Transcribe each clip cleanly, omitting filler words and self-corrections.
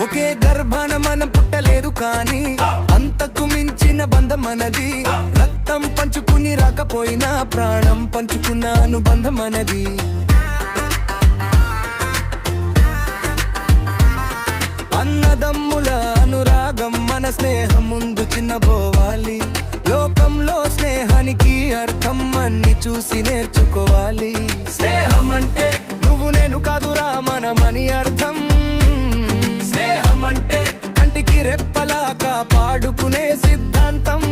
ఒకే గర్భాన మనం పుట్టలేదు కానీ అంతకు మించిన బంధం మనది. రక్తం పంచుకుని రాకపోయినా ప్రాణం పంచుకున్న అనుబంధం మనది. అన్నదమ్ముల అనురాగం మన స్నేహం ముందు చిన్నబోవాలి. లోకంలో స్నేహానికి అర్థం అన్ని చూసి నేర్చుకోవాలి. స్నేహం అంటే నువ్వు నేను కాదురా మనమని అర్థం. స్నేహం అంటే కంటికి రెప్పలా కాపాడుకునే సిద్ధాంతం.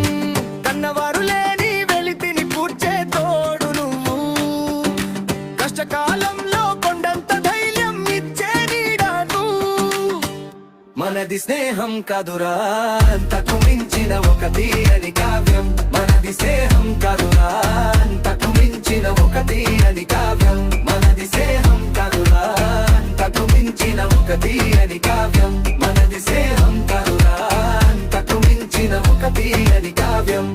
కన్నవారు లేని వెలితిని కూర్చే తోడు నువ్వు. కష్టకాలంలో కొండంత ధైర్యం ఇచ్చే నీడను. మనది స్నేహం కాదురా అంతకు మించిన ఒక తీయని కావ్యం. మనది స్నేహం కాదురా అంతకు మించిన ఒక తీయని కావ్యం. మనది స్నేహం కాదురా అంతకు మించిన ఒక తీయని కావ్యం. మనది స్నేహం కాదురా అంతకు మించిన ఒక తీయని కావ్యం.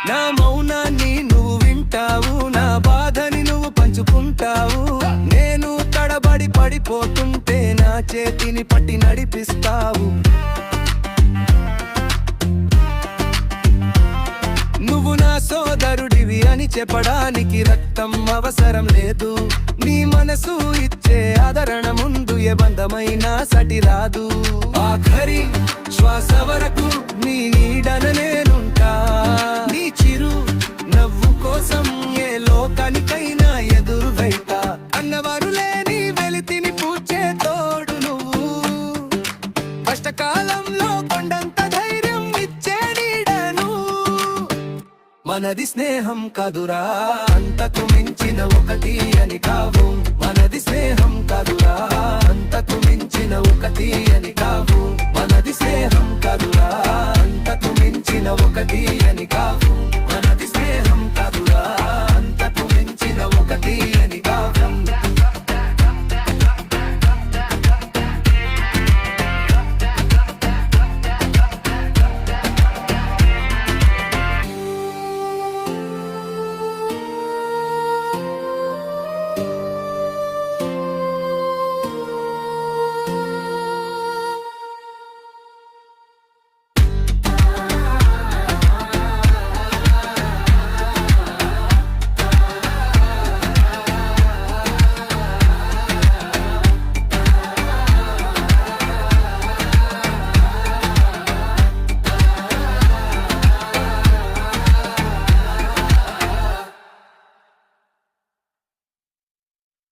నా మౌనాన్ని నువ్వు వింటావు, నా బాధని నువ్వు పంచుకుంటావు. నేను తడబడి పడిపోతుంటే నా చేతిని పట్టి నడిపిస్తావు. నువ్వు నా సోదరుడివి అని చెప్పడానికి రక్తం అవసరం లేదు. నీ మనసు ఇచ్చే ఆదరణ ముందు ఏ బంధమైనా సటిరాదు. ఆఖరి శ్వాస వరకు నీ నీడన నేనుంటా. నీ చిరు నవ్వు కోసం ఏ లోకానికైనా ఎదురు వెళ్తా. అన్నవారు లేని వెలితిని పూచే తోడు నువ్వు. కష్టకాలంలో కొండంత ధైర్యం ఇచ్చే నీడను. మనది స్నేహం కాదురా అంతకు మించిన ఒకటి అని కావు. మనది స్నేహం కాదురా అంతకు మించిన ఒకటి అని కావు. మనది స్నేహం కాదురా అంతకు మించిన ఒకటి అని కావు.